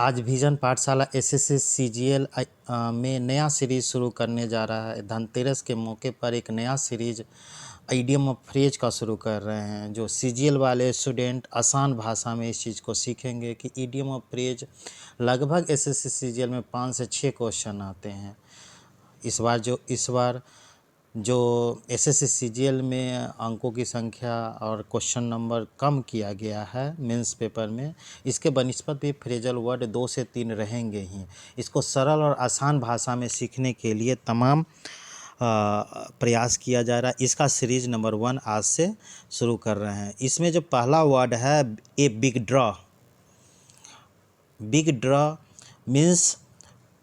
आज विजन पाठशाला SSC CGL में नया सीरीज़ शुरू करने जा रहा है। धनतेरस के मौके पर एक नया सीरीज़ आइडियम ऑफ फ्रेज का शुरू कर रहे हैं, जो सीजीएल वाले स्टूडेंट आसान भाषा में इस चीज़ को सीखेंगे कि इडियम ऑफ फ्रेज लगभग एसएससी सीजीएल में 5 से 6 क्वेश्चन आते हैं। इस बार जो एसएससी सीजीएल में अंकों की संख्या और क्वेश्चन नंबर कम किया गया है मेंस पेपर में, इसके बनिस्बत भी फ्रेजल वर्ड 2 से 3 रहेंगे ही। इसको सरल और आसान भाषा में सीखने के लिए तमाम प्रयास किया जा रहा है। इसका सीरीज नंबर 1 आज से शुरू कर रहे हैं। इसमें जो पहला वर्ड है ए big draw. Big draw means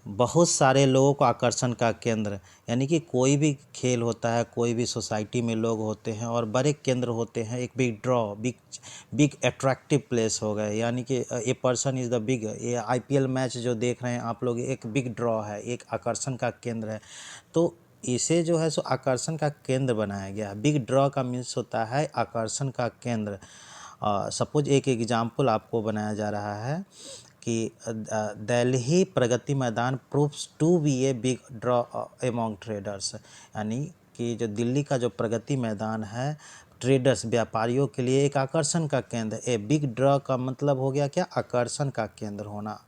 बहुत सारे लोगों को आकर्षण का केंद्र, यानी कि कोई भी खेल होता है, कोई भी सोसाइटी में लोग होते हैं और बड़े केंद्र होते हैं। एक big draw, big attractive place हो गए, यानी कि a person is the big. ये आईपीएल मैच जो देख रहे हैं आप लोग, एक बिग ड्रॉ है, एक आकर्षण का केंद्र है। तो इसे जो है सो आकर्षण का केंद्र बनाया गया है। बिग ड्रॉ का मीन्स होता है आकर्षण का केंद्र। सपोज एक एग्जाम्पल आपको बनाया जा रहा है कि Delhi Pragati Maidan proves to be a big draw among traders, यानी कि जो दिल्ली का जो प्रगति मैदान है ट्रेडर्स व्यापारियों के लिए एक आकर्षण का केंद्र। ए बिग ड्रॉ का मतलब हो गया क्या? आकर्षण का केंद्र होना,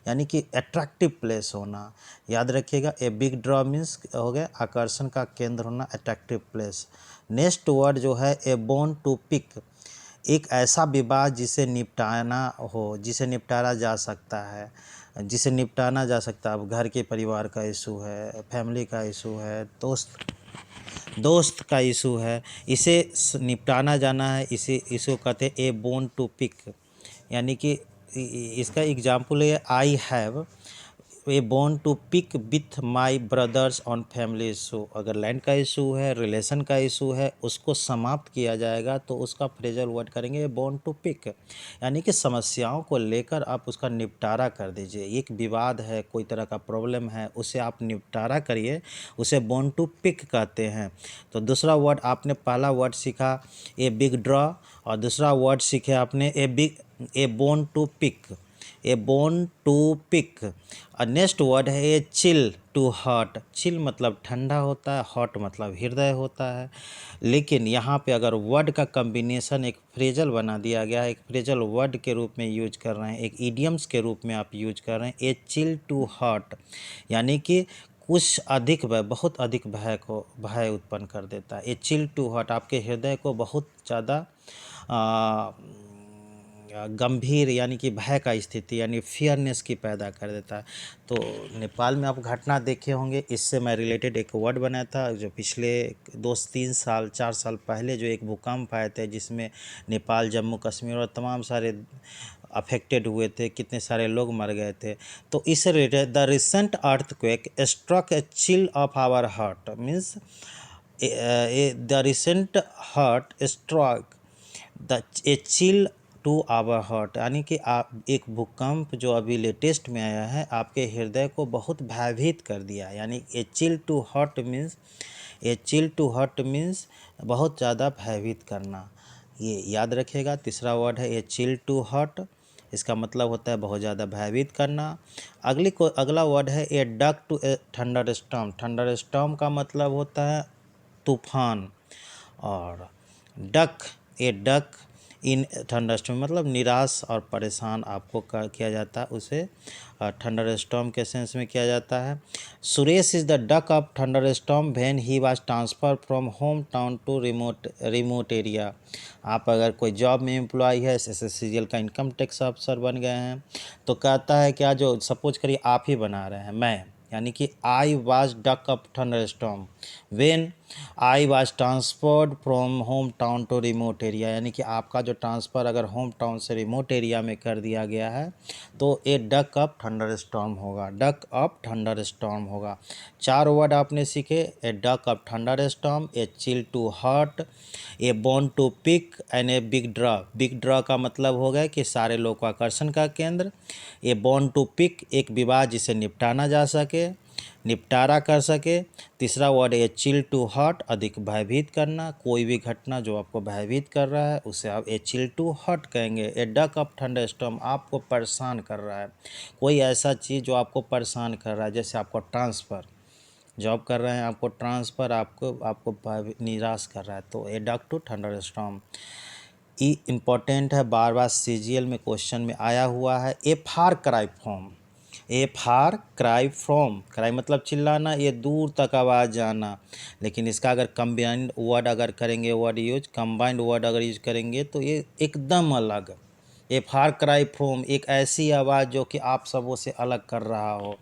यानी कि अट्रैक्टिव प्लेस होना। याद रखिएगा, ए बिग ड्रॉ मीन्स हो गया आकर्षण का केंद्र होना, अट्रैक्टिव प्लेस। नेक्स्ट वर्ड जो है ए बोन टू पिक, एक ऐसा विवाद जिसे निपटाना हो, जिसे निपटारा जा सकता है, जिसे निपटाना जा सकता है। अब घर के परिवार का इशू है, फैमिली का इशू है, दोस्त का इशू है, इसे निपटाना जाना है, इसे इसको कहते हैं ए बोन टू पिक। यानी कि इसका एग्जाम्पल है I have a bone to pick with my brothers on family issue. अगर लैंड का इशू है, रिलेशन का इशू है, उसको समाप्त किया जाएगा तो उसका फ्रेजल वर्ड करेंगे ए बोन टू पिक, यानी कि समस्याओं को लेकर आप उसका निपटारा कर दीजिए। एक विवाद है, कोई तरह का प्रॉब्लम है, उसे आप निपटारा करिए, उसे बोन टू पिक कहते हैं। तो दूसरा वर्ड आपने, पहला वर्ड सीखा ए बिग ड्रॉ और दूसरा वर्ड सीखे आपने a bone to pick, a bone to pick. और नेक्स्ट वर्ड है a chill to heart. Chill मतलब ठंडा होता है, हार्ट मतलब हृदय होता है। लेकिन यहाँ पे अगर वर्ड का कम्बिनेशन एक फ्रेजल बना दिया गया है, एक फ्रेजल वर्ड के रूप में यूज कर रहे हैं, एक इडियम्स के रूप में आप यूज कर रहे हैं, ए चिल टू हार्ट, यानी कि कुछ अधिक भय, बहुत अधिक भय उत्पन्न कर देता है। ए चिल टू हार्ट आपके हृदय को बहुत ज़्यादा गंभीर, यानी कि भय का स्थिति, यानी फियरनेस की पैदा कर देता है। तो नेपाल में आप घटना देखे होंगे, इससे मैं रिलेटेड एक वर्ड बनाया था। जो पिछले 2-3 साल 4 साल पहले जो एक भूकंप आए थे, जिसमें नेपाल, जम्मू कश्मीर और तमाम सारे अफेक्टेड हुए थे, कितने सारे लोग मर गए थे। तो इससे related the recent earthquake struck a chill of our heart, means the recent heart struck the a chill to our heart, यानी कि आप एक भूकंप जो अभी लेटेस्ट में आया है आपके हृदय को बहुत भयभीत कर दिया। यानी a chill to heart means, a chill to heart means बहुत ज़्यादा भयभीत करना, ये याद रखेगा। तीसरा वर्ड है ए चिल टू हार्ट, इसका मतलब होता है बहुत ज़्यादा भयभीत करना। अगला वर्ड है a duck to a thunderstorm. Thunderstorm का मतलब होता है तूफान, और डक इन थंडरस्टॉर्म मतलब निराश और परेशान आपको किया जाता है, उसे थंडर स्टॉर्म के सेंस में किया जाता है। Suresh is the duck of thunderstorm when he was transfer from home town to remote area. आप अगर कोई जॉब में एम्प्लॉय है, एसएससीजीएल का इनकम टैक्स अफसर बन गए हैं, तो कहता है क्या, जो सपोज करिए आप ही बना रहे हैं, मैं, यानी कि I was duck of thunderstorm when I was transferred from home town to remote area, यानी कि आपका जो ट्रांसफ़र अगर होम टाउन से रिमोट एरिया में कर दिया गया है तो a duck of thunderstorm होगा, डक ऑफ थंडर स्टॉर्म होगा। 4 वर्ड आपने सीखे, a duck of thunderstorm, a chill to heart, a bone to pick and a big draw. Big draw का मतलब हो गया कि सारे लोग को आकर्षण का केंद्र। ए बोन टू पिक एक विवाद जिसे निपटाना जा सके, निपटारा कर सके। तीसरा वर्ड है चिल टू हॉट, अधिक भयभीत करना, कोई भी घटना जो आपको भयभीत कर रहा है उसे आप ए चिल टू हॉट कहेंगे। ए डक ऑफ थंडरस्टॉर्म, आपको परेशान कर रहा है, कोई ऐसा चीज़ जो आपको परेशान कर रहा है, जैसे आपको ट्रांसफ़र, जॉब कर रहे हैं आपको ट्रांसफ़र आपको निराश कर रहा है, तो ए डक टू थंडरस्टॉर्म। ई इम्पोर्टेंट है, बार बार सीजीएल में क्वेश्चन में आया हुआ है। A far cry from, a far cry from, cry मतलब चिल्लाना, ये दूर तक आवाज़ जाना, लेकिन इसका अगर कंबाइंड वर्ड अगर करेंगे, वर्ड यूज कंबाइंड वर्ड अगर यूज करेंगे तो ये एकदम अलग। ए फार क्राई फ्रॉम, एक ऐसी आवाज़ जो कि आप सबों से अलग कर रहा हो,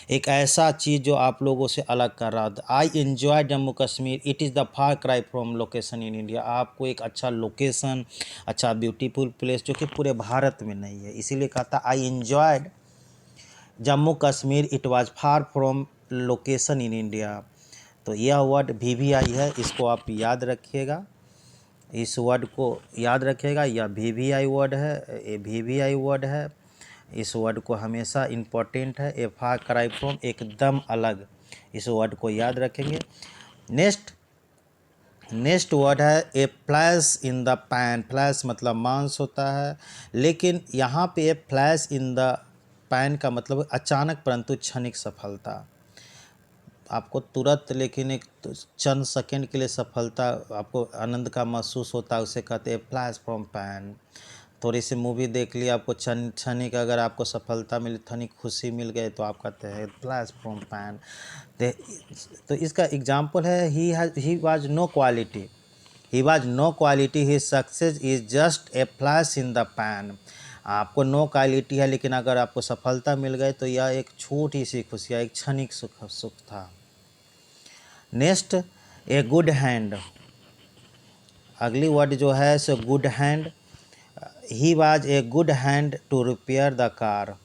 एक ऐसा चीज़ जो आप लोगों से अलग कर रहा था। I enjoy Jammu Kashmir, it is the far cry from location in India, आपको एक अच्छा लोकेशन, अच्छा ब्यूटीफुल प्लेस जो कि पूरे भारत में नहीं है, इसीलिए कहता I enjoyed Jammu Kashmir, it was far from location in India. तो यह वर्ड VVI है, इसको आप याद रखिएगा, इस वर्ड को याद रखिएगा। यह VVI वर्ड है, ये VVI वर्ड है, इस वर्ड को हमेशा इम्पोर्टेंट है। ए फार क्राई फ्रॉम एकदम अलग, इस वर्ड को याद रखेंगे। नेक्स्ट वर्ड है a flash in the pan, flash मतलब मांस होता है, लेकिन यहाँ पे a flash in the pan का मतलब अचानक परंतु क्षणिक सफलता, आपको तुरंत लेकिन एक चंद सेकंड के लिए सफलता, आपको आनंद का महसूस होता है, उसे कहते हैं फ्लैश फ्रॉम पैन। थोड़ी सी मूवी देख ली, आपको क्षणिक अगर आपको सफलता मिली, क्षणिक खुशी मिल गई, तो आप कहते हैं फ्लैश फ्रॉम पैन। तो इसका एग्जाम्पल है he was no quality, he was no quality, he success is just a flash in the pan. आपको नो क्वालिटी है, लेकिन अगर आपको सफलता मिल गई तो यह एक छोटी सी खुशी, एक क्षणिक सुख था। नेक्स्ट ए गुड हैंड, अगली वर्ड जो है so good hand. He was a good hand to repair the car,